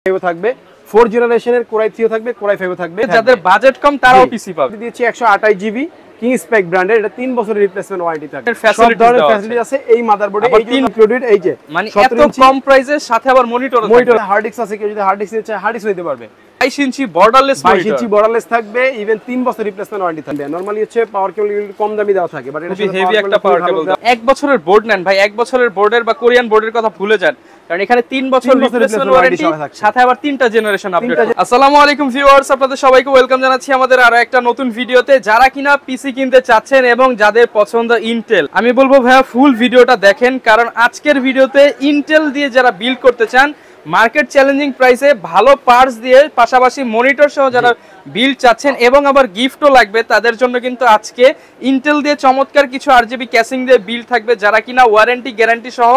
থাকবে 4 জেনারেশনের কোরাই 3 থাকবে, কোরাই 5 থাকবে। যাদের বাজেট কম তারাও পিসি পাবে। দিয়েছি 128 জিবি কিং স্পেক ব্র্যান্ডের, এটা 3 বছরের রিপ্লেসমেন্ট ওয়ারেন্টি থাকবে। সব ধরনের ফ্যাসিলিটি আছে এই মাদারবোর্ডে, এই যে ইনক্লুডেড এই যে মানে এত কম প্রাইসের সাথে আবার মনিটর হার্ড ডিস্ক আছে, কেউ যদি হার্ড ডিস্ক নিতে চায় হার্ড ডিস্ক নিতে পারবে। 22 ইঞ্চি বর্ডারলেস মনিটর, 22 ইঞ্চি বর্ডারলেস থাকবে, ইভেন 3 বছর রিপ্লেসমেন্ট ওয়ারেন্টি থাকবে। নরমালি হচ্ছে পাওয়ার কেবল কম দামি দেওয়া থাকে, বাট এটা হেভি একটা পাওয়ার কেবল। 1 বছরের বোর্ড নেন ভাই, 1 বছরের বোর্ডের বা কোরিয়ান বোর্ডের কথা ভুলে যান, কারণ এখানে 3 বছর রিপ্লেসমেন্ট ওয়ারেন্টি সাথে আবার 3টা জেনারেশন আপডেট। আসসালামু আলাইকুম ভিউয়ার্স, আপনাদের সবাইকে ওয়েলকাম জানাচ্ছি আমাদের আরো একটা নতুন ভিডিওতে। যারা কিনা পিসি কিনতে চাচ্ছেন এবং যাদের পছন্দ ইন্টেল, আমি বলবো ভাইয়া ফুল ভিডিওটা দেখেন, কারণ আজকের ভিডিওতে ইন্টেল দিয়ে যারা বিল্ড করতে চান মার্কেট চ্যালেঞ্জিং প্রাইসে ভালো পার্টস দিয়ে, পাশাপাশি মনিটর সহ যারা বিল্ড চাচ্ছেন এবং আবার গিফটও লাগবে, তাদের জন্য কিন্তু আজকে ইন্টেল দিয়ে চমৎকার কিছু আরজিবি ক্যাসিং দিয়ে বিল্ড থাকবে। যারা কিনা ওয়ারেন্টি গ্যারান্টি সহ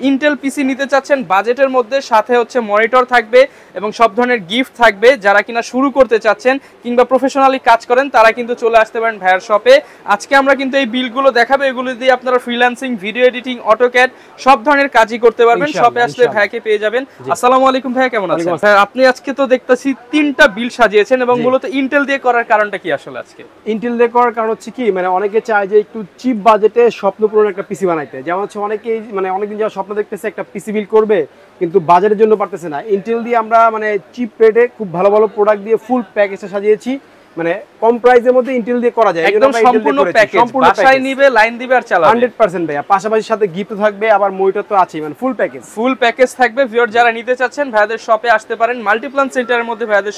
ইন্টেল পিসি নিতে চাচ্ছেন বাজেটের মধ্যে, সাথে হচ্ছে মনিটর থাকবে এবং সব ধরনের গিফট থাকবে। যারা কিনা শুরু করতে চাচ্ছেন কিংবা প্রফেশনালি কাজ করেন তারা কিন্তু চলে আসতে পারেন ভাইয়ার শপে। আজকে আমরা কিন্তু এই বিল্ডগুলো দেখাবো, এগুলো দিয়ে আপনারা ফ্রিল্যান্সিং, ভিডিও এডিটিং, অটোক্যাড সব ধরনের কাজই করতে পারবেন। শপে আসলে ভাইয়াকে পেয়ে যাবেন। আসসালামু আলাইকুম ভাইয়া, কেমন আছেন? আপনি আজকে তো দেখতেছি 3টা বিল্ড সাজিয়েছেন এবং মূলত ইন্টেল দিয়ে করার কারণটা কি আসলে? আজকে ইন্টেল দিয়ে করার কারণ হচ্ছে কি, মানে অনেকে চায় যে একটু চিপ বাজেটে স্বপ্নপূরণ একটা পিসি বানাইতে। যেমন হচ্ছে অনেকেই মানে অনেকদিন যাওয়া স্বপ্ন দেখতেছে একটা পিসি বিল্ড করবে, কিন্তু বাজেটের জন্য পারতেছে না। ইন্টেল দিয়ে আমরা মানে চিপ রেটে খুব ভালো ভালো প্রোডাক্ট দিয়ে ফুল প্যাকেজটা সাজিয়েছি, মানে কম প্রাইসের মধ্যে ইন্টেল দিয়ে করা যায়। একদম সম্পূর্ণ প্যাকেজ, বাসায় নিবে, লাইন দিবে আর চালাবে 100% ভাইয়া। পাশাপাশি সাথে গিফট থাকবে, আবার মনিটর তো আছেই, মানে ফুল প্যাকেজ থাকবে। ভিউয়ার যারা নিতে চাচ্ছেন ভাইয়াদের শপে আসতে পারেন। মাল্টিপ্লান সেন্টারের মধ্যে ভাইয়াদের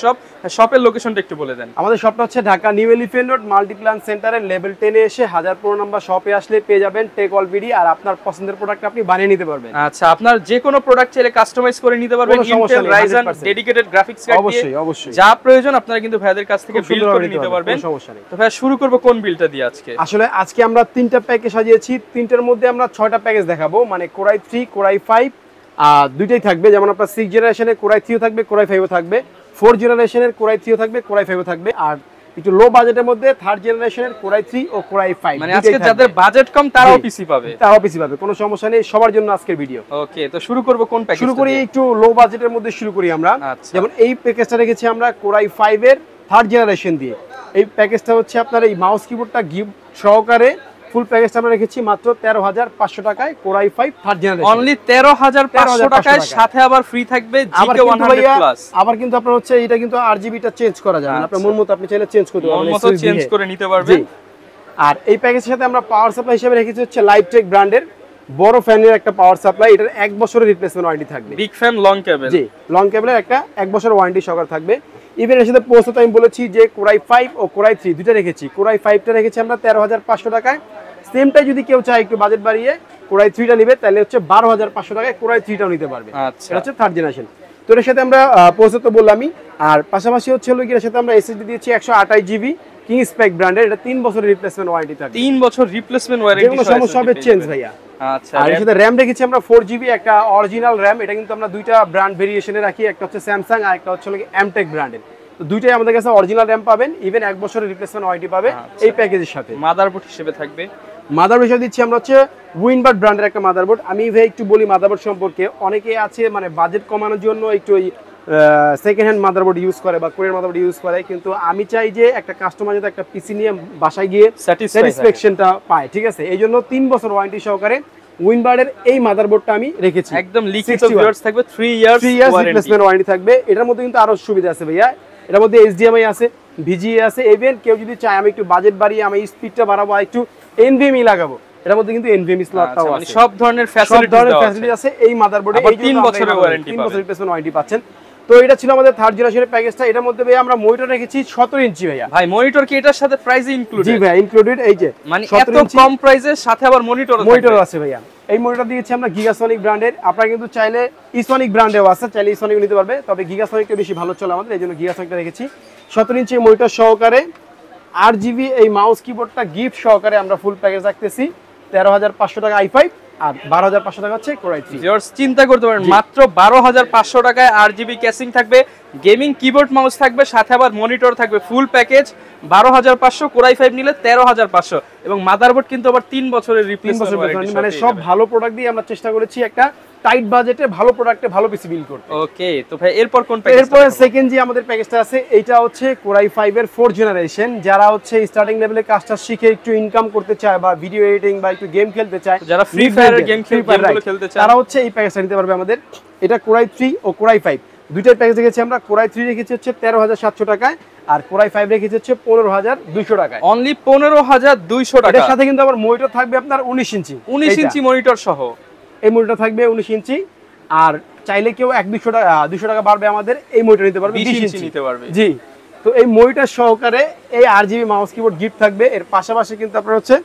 শপের লোকেশনটা একটু বলে দেন। আমাদের শপটা হচ্ছে Dhaka new elephant road Multiplan সেন্টারের লেভেল 10 এ এসে 1015 নম্বর শপে আসলে পেয়ে যাবেন টেক অল বিডি, আর আপনার পছন্দের প্রোডাক্ট আপনি বানিয়ে নিতে পারবেন। আচ্ছা, আপনার যে কোনো প্রোডাক্ট চাইলে কাস্টমাইজ করে নিতে পারবেন। Intel Ryzen dedicated graphics card দিয়ে অবশ্যই যা প্রয়োজন আপনারা কিন্তু ভাইয়াদের কাছ থেকে বিল্ড করে নিতে পারবেন। তো ভাই শুরু করব কোন বিলটা দিয়ে আজকে? আসলে আজকে আমরা 3টা প্যাকেজ সাজিয়েছি, 3টার মধ্যে আমরা 6টা প্যাকেজ দেখাবো, মানে কোরাই 3, কোরাই 5 দুইটাই থাকবে। যেমন আপনার 6 জেনারেশনের কোরাই 3 থাকবে, কোরাই 5 থাকবে, 4 জেনারেশনের কোরাই 3 থাকবে, কোরাই 5 থাকবে, আর একটু লো বাজেটের মধ্যে 3rd জেনারেশনের কোরাই 3 ও কোরাই 5। মানে আজকে যাদের বাজেট কম তারাও পিসি পাবে, কোনো সমস্যা নেই, সবার জন্য আজকের ভিডিও। ওকে, তো শুরু করব কোন প্যাকেজ? শুরু করি একটু লো বাজেটের মধ্যে শুরু করি আমরা। যেমন এই প্যাকেজটা রেখেছি আমরা কোরাই 5 এর 3rd জেনারেশন দিয়ে। এই প্যাকেজটা হচ্ছে আপনার এই মাউস কিবোর্ডটা গিফট সহকারে ফুল প্যাকেজটা আমরা রেখেছি মাত্র 13,500 টাকায়, কোরাই 5 3rd জেনারেশন অনলি 13,500 টাকায়, সাথে আবার ফ্রি থাকবে জিকে 100 প্লাস। আবার কিন্তু আপনার হচ্ছে এটা কিন্তু আরজিবিটা চেঞ্জ করা যাবে, আপনার মন মতো আপনি চাইলে চেঞ্জ করতে পারবেন, মন মতো চেঞ্জ করে নিতে পারবেন। আর এই প্যাকেজের সাথে আমরা পাওয়ার সাপ্লাই হিসেবে রেখেছি হচ্ছে লাইভটেক ব্র্যান্ডের বড় ফ্যানের একটা পাওয়ার সাপ্লাই, এটার 1 বছরের রিপ্লেসমেন্ট ওয়ারেন্টি থাকবে। বিগ ফ্যান লং কেবল, জি লং কেবলের একটা 1 বছরের ওয়ারেন্টি সহকারে থাকবে। ইভেন এর সাথে পোস্ট তো আমি বলেছি যে কোরাই 5 ও কোরাই 3 দুটো রেখেছি। কোরাই 5টা রেখেছি আমরা 13,500 টাকায়। সেমটাই যদি কেউ চায় একটু বাজেট বাড়িয়ে কোরাই 3টা নেবে, তাহলে হচ্ছে 12,500 টাকায় কোরাই 3টাও নিতে পারবে। আচ্ছা, এটা হচ্ছে 3rd জেনারেশন। তো এর সাথে আমরা পোস্ট তো বললামই, আর পাশাপাশি হচ্ছে হলো এর সাথে আমরা এসএসডি দিয়েছি 128 জিবি কিং স্পেক ব্র্যান্ডের, এটা 3 বছরের রিপ্লেসমেন্ট ওয়ারেন্টি থাকবে। 3 বছর রিপ্লেসমেন্ট ওয়ারেন্টি, কোনো সমস্যা হবে চেঞ্জ ভাইয়া। আচ্ছা, আর এর সাথে র‍্যাম রেখেছি আমরা 4 জিবি, একটা অরিজিনাল র‍্যাম, এটা কিন্তু আমরা দুইটা ব্র্যান্ড ভেরিয়েশনে রাখি, একটা হচ্ছে স্যামসাং আর একটা হচ্ছে এমটেক ব্র্যান্ডের। তো দুইটাই আমাদের কাছে অরিজিনাল র‍্যাম পাবেন, ইভেন 1 বছরের রিপ্লেসমেন্ট ওয়ারেন্টি পাবে এই প্যাকেজের সাথে। মাদারবোর্ড হিসেবে থাকবে, মাদারবোর্ড হিসেবে দিচ্ছি আমরা হচ্ছে উইনবার্ড ব্র্যান্ডের একটা মাদারবোর্ড। আমি ভাই একটু বলি মাদারবোর্ড সম্পর্কে, অনেকে আছে মানে বাজেট কমানোর জন্য একটু ওই সেকেন্ড হ্যান্ড মাদারবোর্ড ইউজ করে বা কোরিয়ান মাদারবোর্ড ইউজ করে, কিন্তু আমি চাই যে একটা কাস্টমার যাতে একটা পিসি নিয়ে বাসায় গিয়ে স্যাটিসফ্যাকশনটা পায়, ঠিক আছে? এই জন্য 3 বছর ওয়ারেন্টি সহকারে উইনবার্ডের এই মাদারবোর্ডটা আমি রেখেছি। একদম লিখিত ভিউয়ার্স থাকবে 3 ইয়ার্স রিপ্লেসমেন্ট ওয়ারেন্টি থাকবে। এটার মধ্যে কিন্তু আরো সুবিধা আছে ভাইয়া, এটার মধ্যে HDMI আছে, VGA আছে, ইভেন কেউ যদি চায় আমি একটু বাজেট বাড়িয়ে আমি স্পিডটা বাড়াবো, একটু NVMe লাগাবো, এটার মধ্যে কিন্তু NVMe স্লটটাও আছে, মানে সব ধরনের ফ্যাসিলিটি আছে এই মাদারবোর্ডে। এই 3 বছরের ওয়ারেন্টি, 3 বছর রিপ্লেসমেন্ট ওয়ারেন্টি পাচ্ছেন। তো এটা ছিল আমাদের 3rd জেনারেশনের প্যাকেজটা। এটার মধ্যে ভাই আমরা মনিটর রেখেছি 17 ইঞ্চি ভাইয়া। ভাই মনিটর কি এটার সাথে প্রাইসে ইনক্লুডেড? জি ভাই ইনক্লুডেড, এই যে মানে এত কম প্রাইসের সাথে আবার মনিটর আছে ভাইয়া। এই মনিটর দিয়েছি আমরা গিগাসনিক ব্র্যান্ডের, আপনারা কিন্তু চাইলে ইসনিক ব্র্যান্ডেও আছে, চাইলে ইসনিক নিতে পারবে, তবে গিগাসনিকটা বেশি ভালো চলে আমাদের, এই জন্য গিগাসনিকটা রেখেছি। 17 ইঞ্চি মনিটর সহকারে RGB এই মাউস কিবোর্ডটা গিফট সহকারে আমরা ফুল প্যাকেজ রাখতেছি 13,500 টাকা i5, আর 12,500 টাকা হচ্ছে কোরাই 3। ভিউয়ার্স চিন্তা করতে পারেন, মাত্র 12,500 টাকায় RGB ক্যাসিং থাকবে, গেমিং কিবোর্ড মাউস থাকবে, সাথে আবার মনিটর থাকবে, ফুল প্যাকেজ 12,500, কোরাই 5 নিলে 13,500, এবং মাদারবোর্ড কিন্তু আবার 3 বছরের রিপ্লেসমেন্ট ওয়ারেন্টি। মানে সব ভালো প্রোডাক্ট দিয়ে আমরা চেষ্টা করেছি একটা টাইট বাজেটে ভালো প্রোডাক্টে ভালো পিসি বিল্ড করতে। ওকে, তো ভাই এরপর কোন প্যাকেজ? এরপর সেকেন্ড যে আমাদের প্যাকেজটা আছে এইটা হচ্ছে কোরাই 5 এর 4th জেনারেশন। যারা হচ্ছে স্টার্টিং লেভেলে কাজটা শিখে একটু ইনকাম করতে চায় বা ভিডিও এডিটিং বা একটু গেম খেলতে চায়, যারা ফ্রি ফায়ারের গেমগুলো খেলতে চায়, তারা হচ্ছে এই প্যাকেজটা নিতে পারবে আমাদের। এটা কোরাই 3 ও কোরাই 5 দুইটার প্যাকেজ রেখেছি আমরা। কোরাই 3 রেখেছি হচ্ছে 13,700 টাকায়, আর কোরাই 5 রেখেছি হচ্ছে 15,200 টাকায়। অনলি 15,200 টাকা। এর সাথে কিন্তু আবার মনিটর থাকবে আপনার 19 ইঞ্চি, 19 ইঞ্চি মনিটর সহ। এই মনিটর থাকবে 19 ইঞ্চি। আর চাইলে কেউ 200 টাকা বাড়বে আমাদের, এই মনিটর নিতে পারবে 20 ইঞ্চি নিতে পারবে। জি, তো এই মনিটর সহকারে এই RGB মাউস কিবোর্ড গিফট থাকবে। এর পাশাপাশি কিন্তু আপনার হচ্ছে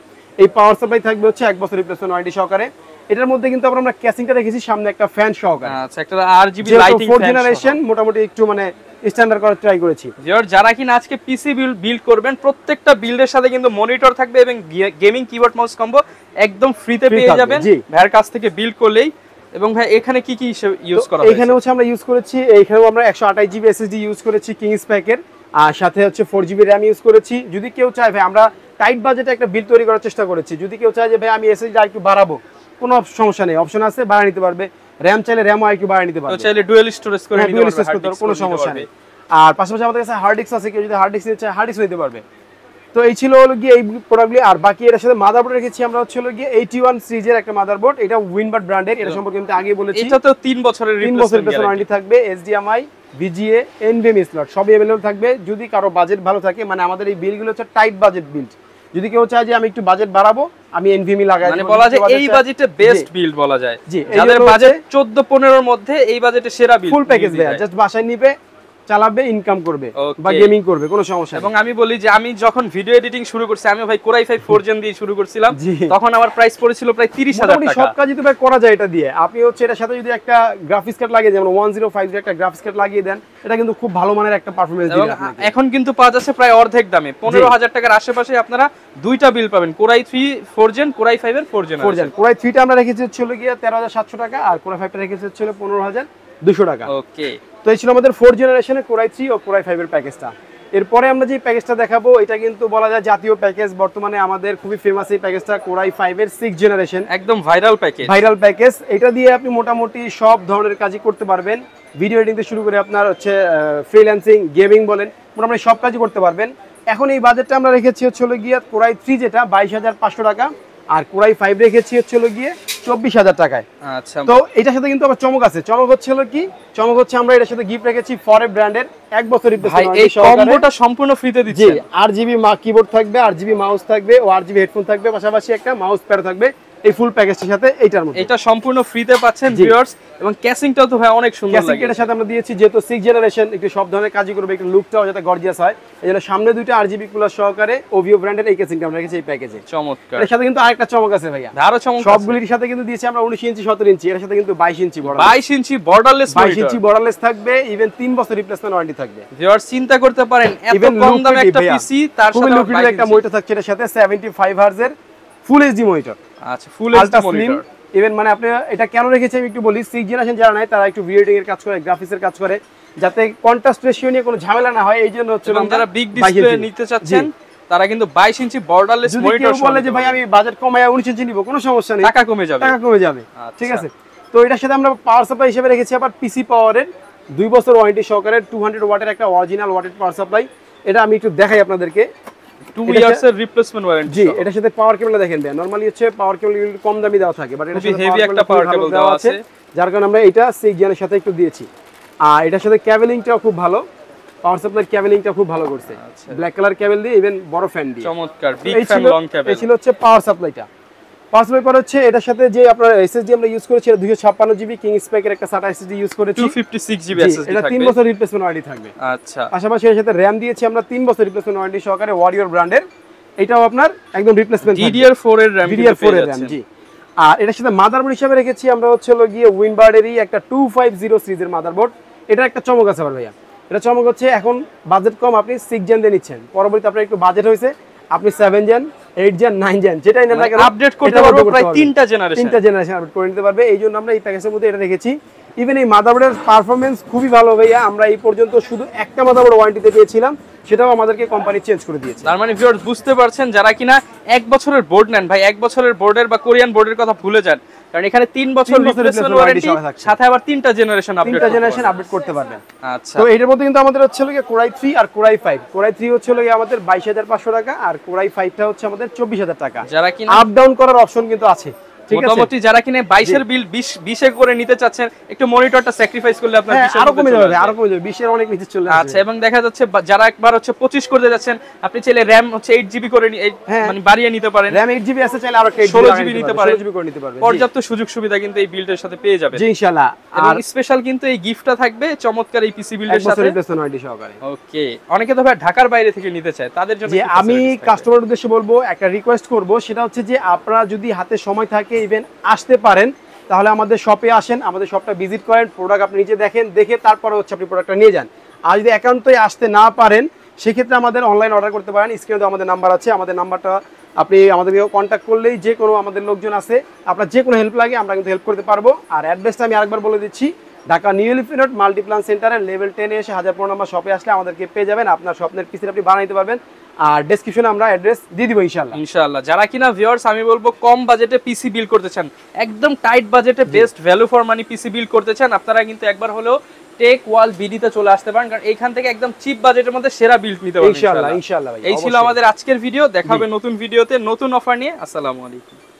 এই পাওয়ার সাপ্লাই থাকবে হচ্ছে 1 বছর রিপ্লেসমেন্ট ওয়ারেন্টি সহকারে। এটার মধ্যে কিন্তু আমরা ক্যাসিংটা রেখেছি সামনে একটা ফ্যান সহকারে। আচ্ছা, একটা RGB lighting fan. 4th generation মোটামুটি একটু মানে স্ট্যান্ডার্ড করার ট্রাই করেছি। যারা কিনা আজকে পিসি বিল্ড করবেন, প্রত্যেকটা বিল্ডের সাথে কিন্তু মনিটর থাকবে এবং গেমিং কিবোর্ড মাউস কম্বো একদম ফ্রিতে পেয়ে যাবেন ভাইয়ের কাছ থেকে বিল্ড করলেই। এবং ভাই এখানে কি কি ইউজ করা হয়েছে? এখানে হচ্ছে আমরা ইউজ করেছি, এইখানেও আমরা 128 জিবি SSD ইউজ করেছি কিংস প্যাকের, আর সাথে হচ্ছে 4 জিবি র্যাম ইউজ করেছি। যদি কেউ চায় ভাই, আমরা টাইট বাজেটে একটা বিল তৈরি করার চেষ্টা করেছি। যদি কেউ চায় যে ভাই আমি SSD আর একটু বাড়াবো, কোনো সমস্যা নেই, অপশন আছে, বাড়া নিতে পারবে। র্যাম চাইলে র্যামও একটু বাড়া নিতে পারবে, চাইলে ডুয়াল স্টোরেজ করে নিতে পারবে, কোনো সমস্যা নেই। আর পাশাপাশি আমাদের কাছে হার্ড ডিস্ক আছে, কেউ যদি হার্ড ডিস্ক নিতে চায় হার্ড ডিস্ক নিতে পারবে। তো এই ছিল হলো গিয়ে এই প্রোডাক্টগুলি। আর বাকি এর সাথে মাদারবোর্ড রেখেছি আমরা হচ্ছে হলো গিয়ে 81 সিরিজের একটা মাদারবোর্ড। এটা উইনবার্ড ব্র্যান্ডের, এটা সম্পর্কে আমি আগে বলেছি। এটা তো 3 বছরের রিপ্লেসমেন্ট ওয়ারেন্টি থাকবে। HDMI, VGA, NVMe স্লট সবই अवेलेबल থাকবে। যদি কারো বাজেট ভালো থাকে, মানে আমাদের এই বিলগুলো হচ্ছে টাইট বাজেট বিল্ড। যদি কেউ চায় যে আমি একটু বাজেট বাড়াবো, আমি NVMe লাগাই দেব, মানে বলা যায় এই বাজেটে বেস্ট বিল্ড বলা যায়। যাদের বাজেট 14-15 এর মধ্যে এই বাজেটে সেরা বিল্ড, ফুল প্যাকেজ দেয়া, জাস্ট বাসায় নিবে, চালাবে, ইনকাম করবে বা গেমিং করবে, কোনো সমস্যা নেই। এবং আমি বলি যে আমি যখন ভিডিও এডিটিং শুরু করছি, আমি ভাই কোরাই 5 4 জেন দিয়ে শুরু করছিলাম, তখন আমার প্রাইস পড়েছিল প্রায় 30,000 টাকা। সব কাজই তো ভাই করা যায় এটা দিয়ে। আপনি হচ্ছে এটার সাথে যদি একটা গ্রাফিক্স কার্ড লাগিয়ে, যেমন 1050 একটা গ্রাফিক্স কার্ড লাগিয়ে দেন, এটা কিন্তু খুব ভালো মানের একটা পারফরম্যান্স দিবে আপনাকে। এখন কিন্তু পাওয়া যাচ্ছে প্রায় অর্ধেক দামে, 15,000 টাকার আশেপাশে আপনারা দুইটা বিল পাবেন, কোরাই 3 4 জেন, কোরাই 5 এর 4 জেন। কোরাই 3 টা আমরা রেখেছি হচ্ছে গিয়ে 13,700 টাকা, আর কোরাই 5 টা রেখেছি হচ্ছে 15,200 টাকা। ওকে, তো এই ছিল আমাদের 4th জেনারেশনের কোরাই 3 ও কোরাই 5 এর প্যাকেজটা। এরপরে আমরা যে প্যাকেজটা দেখাবো, এটা কিন্তু বলা যায় জাতীয় প্যাকেজ। বর্তমানে আমাদের খুবই ফেমাস এই প্যাকেজটা, কোরাই 5 এর 6th জেনারেশন, একদম ভাইরাল প্যাকেজ। এটা দিয়ে আপনি মোটামুটি সব ধরনের কাজই করতে পারবেন। ভিডিও এডিটিং থেকে শুরু করে আপনার হচ্ছে ফ্রিল্যান্সিং, গেমিং বলেন, মোটামুটি সব কাজই করতে পারবেন। এখন এই বাজেটটা আমরা রেখেছি হচ্ছে গিয়ে কোরাই 3 যেটা 22,500 টাকা, আর কোরাই 5 রেখেছি হচ্ছে গিয়ে 24,000 টাকায়। আচ্ছা, তো এটার সাথে কিন্তু আবার চমক আছে। চমক হচ্ছে আমরা এটার সাথে গিফট রেখেছি ফরে ব্র্যান্ডের 1 বছর রিপ্লেসমেন্ট ওয়ারেন্টি সহকারে। এই কম্বোটা সম্পূর্ণ ফ্রিতে দিচ্ছি। RGB কিবোর্ড থাকবে, RGB মাউস থাকবে ও RGB হেডফোন থাকবে, পাশাপাশি একটা মাউস প্যাড থাকবে এই ফুল প্যাকেজটার সাথে। এইটার মধ্যে এটা সম্পূর্ণ ফ্রিতে পাচ্ছেন ভিউয়ার্স, এবং ক্যাসিংটাও তো ভাই অনেক সুন্দর লাগে। ক্যাসিংটার সাথে আমরা দিয়েছি, যেহেতু 6th জেনারেশন, একটু সব ধরনের কাজই করবে, একটু লুকটাও যাতে গর্জিয়াস হয়, এজন্য সামনে দুইটা RGB কুলার সহকারে ওভিও ব্র্যান্ডের এই ক্যাসিংটা আমরা রেখেছি এই প্যাকেজে। চমৎকার। এর সাথে কিন্তু আরেকটা চমক আছে ভাইয়া, আরো চমক। সবগুলির সাথে কিন্তু দিয়েছি আমরা 19 ইঞ্চি 17 ইঞ্চি, এর সাথে কিন্তু 22 ইঞ্চি বর্ডারলেস 22 ইঞ্চি বর্ডারলেস থাকবে, ইভেন 3 বছর রিপ্লেসমেন্ট ওয়ারেন্টি থাকবে। ভিউয়ার্স চিন্তা করতে পারেন, এত কম দামে একটা পিসি, তার সাথে একটা মনিটর থাকছে এর সাথে 75 হার্জ এর ফুল এইচডি মনিটর। আচ্ছা, ফুল এইচডি মনিটর। ইভেন মানে আপনি এটা কেন রেখেছি আমি একটু বলি। 6th জেনারেশন যারা নাই, তারা একটু ভিডিও এডিটিং এর কাজ করে, গ্রাফিক্সের কাজ করে, যাতে কন্ট্রাস্ট রেশিও নিয়ে কোনো ঝামেলা না হয়, এইজন্য হচ্ছে যারা বিগ ডিসপ্লে নিতে চাচ্ছেন, তারা কিন্তু 22 ইঞ্চি বর্ডারলেস মনিটর বলে যে ভাই আমি বাজেট কমায় 19 ইঞ্চি নিব, কোনো সমস্যা নেই, টাকা কমে যাবে। ঠিক আছে। তো এটার সাথে আমরা পাওয়ার সাপ্লাই হিসেবে রেখেছি আবার পিসি পাওয়ারের 2 বছর ওয়ারেন্টি সহকারে 200 ওয়াটের একটা অরিজিনাল ওয়াটেড পাওয়ার সাপ্লাই। এটা আমি একটু দেখাই আপনাদেরকে। 2 ইয়ার্স এর রিপ্লেসমেন্ট ওয়ারেন্টি। জি, এটার সাথে পাওয়ার কেবলটা দেখেন দেন, নরমালি হচ্ছে পাওয়ার কেবল কম দামি দেওয়া থাকে, বাট এটার সাথে হেভি একটা পাওয়ার কেবল দেওয়া আছে, যার কারণে আমরা এটা 6 জেনের সাথে একটু দিয়েছি। আর এটার সাথে কেবলিংটাও খুব ভালো, পাওয়ার সাপ্লাই কেবলিংটা খুব ভালো করছে, ব্ল্যাক কালার কেবল দিয়ে, ইভেন বড় ফ্যান দিয়ে। চমৎকার, বিগ ফ্যান লং কেবল। এই ছিল হচ্ছে পাওয়ার সাপ্লাইটা। পাওয়ার সাপ্লাই পর হচ্ছে এটার সাথে যে আপনার এসএসডি আমরা ইউজ করেছি, 256 জিবি কিংস প্যাকের একটা SATA এসএসডি ইউজ করেছি, 256 জিবি এসএসডি থাকবে। এটা 3 বছর রিপ্লেসমেন্ট ওয়ারেন্টি থাকবে। আচ্ছা, পাশাপাশি এর সাথে র‍্যাম দিয়েছি আমরা 3 বছর রিপ্লেসমেন্ট ওয়ারেন্টি সহকারে ওয়ারিয়র ব্র্যান্ডের। এটাও আপনার একদম রিপ্লেসমেন্ট DDR4 এর র‍্যাম, DDR4 এর র‍্যাম। জি, আর এটার সাথে মাদারবোর্ড হিসেবে রেখেছি আমরা হচ্ছে গিয়ে উইনবার্ডেরই একটা 250 সিরিজের মাদারবোর্ড। এটা একটা চমক আছে ভাইয়া। এটা চমক হচ্ছে এখন বাজেট কম, আপনি 6 জেন দিয়ে নিচ্ছেন, পরবর্তীতে আপনার একটু বাজেট হয়েছে, আপনি 7 জেন 8 জেন 9 জেন যেটাই নেন না কেন আপডেট করতে পারবে, প্রায় 3টা জেনারেশন আপডেট করে নিতে পারবে। এইজন্য আমরা এই প্যাকেজের মধ্যে এটা রেখেছি। ইভেন এই মাদারবোর্ডের পারফরম্যান্স খুবই ভালো ভাইয়া। আমরা এই পর্যন্ত শুধু একটা মাদারবোর্ড ওয়ারেন্টিতে পেয়েছিলাম, সেটাও আমাদেরকে কোম্পানি চেঞ্জ করে দিয়েছে। তার মানে ভিউয়ার্স বুঝতে পারছেন, যারা কিনা 1 বছরের বোর্ড নেন ভাই, 1 বছরের বোর্ডের বা কোরিয়ান বোর্ডের কথা ভুলে যান, কারণ এখানে 3 বছর রিপ্লেসমেন্ট ওয়ারেন্টি, সাথে আবার 3টা জেনারেশন আপডেট করতে পারবেন। আচ্ছা, তো এটার মধ্যে কিন্তু আমাদের হচ্ছে লাগে কোরাই 3 আর কোরাই 5। কোরাই 3 হচ্ছে লাগে আমাদের 22500 টাকা, আর কোরাই 5টা হচ্ছে আমাদের 24000 টাকা। যারা কিনা আপ ডাউন করার অপশন কিন্তু আছে, ঠিক আছে। মোটামুটি যারা কিনা 22 এর বিল 20 এ করে নিতে চাচ্ছেন, একটু মনিটরটা স্যাক্রিফাইস করলে আপনার 20 আরো কমে যাবে, আরো কমে যাবে, 20 এর অনেক নিচে চলে আসবে। আচ্ছা, এবং দেখা যাচ্ছে যারা একবার হচ্ছে 25 করতে যাচ্ছেন, আপনি চাইলে র‍্যাম হচ্ছে 8GB করে মানে বাড়িয়ে নিতে পারেন। র‍্যাম 8GB আছে, চাইলে আরো 16GB নিতে পারেন, 16GB করে নিতে পারবেন। পর্যাপ্ত সুযোগ সুবিধা কিন্তু এই বিল্ডের সাথে পেয়ে যাবেন জি ইনশাআল্লাহ। আর স্পেশাল কিন্তু এই গিফটটা থাকবে চমৎকার এই পিসি বিল্ডের সাথে রিপ্লেসমেন্ট ওয়ারেন্টি সহকারে। ওকে, অনেকে তো ভাই ঢাকার বাইরে থেকে নিতে চায়, তাদের জন্য যে আমি কাস্টমারের উদ্দেশ্যে বলবো, একটা রিকোয়েস্ট করব, সেটা হচ্ছে যে আপনারা যদি হাতে সময় থাকে ইভেন আসতে পারেন, তাহলে আমাদের শপে আসেন, আমাদের শপটা ভিজিট করেন, প্রোডাক্ট আপনি নিজে দেখেন, দেখে তারপরে হচ্ছে আপনি প্রোডাক্টটা নিয়ে যান। আর যদি একান্তই আসতে না পারেন, সেক্ষেত্রে আমাদের অনলাইন অর্ডার করতে পারেন। স্ক্রিনে আমাদের নাম্বার আছে, আমাদের নাম্বারটা আপনি আমাদেরকে কন্ট্যাক্ট করলেই যে কোনো আমাদের লোকজন আছে, আপনার যে কোনো হেল্প লাগে আমরা কিন্তু হেল্প করতে পারবো। আর অ্যাড্রেসটা আমি আরেকবার বলে দিচ্ছি, Dhaka new elephant road Multiplan সেন্টারের লেভেল 10 এ এসে 1005 নম্বর শপে আসলে আমাদেরকে পেয়ে যাবেন। আপনার স্বপ্নের পিসি আপনি বানাইতে পারবেন। আর ডেসক্রিপশনে আমরা অ্যাড্রেস দিয়ে দিব ইনশাআল্লাহ। ইনশাআল্লাহ। যারা কিনা ভিউয়ার্স আমি বলবো কম বাজেটে পিসি বিল্ড করতে চান, একদম টাইট বাজেটে best value for money PC build করতে চান, আপনারা কিন্তু একবার হলেও টেক ওয়াল বিডিতে চলে আসতে পারেন, কারণ এইখান থেকে একদম চিপ বাজেটের মধ্যে সেরা বিল্ড নিতে পারবেন ইনশাআল্লাহ। ইনশাআল্লাহ ভাই, এই ছিল আমাদের আজকের ভিডিও। দেখা হবে নতুন ভিডিওতে নতুন অফার নিয়ে। আসসালামু আলাইকুম।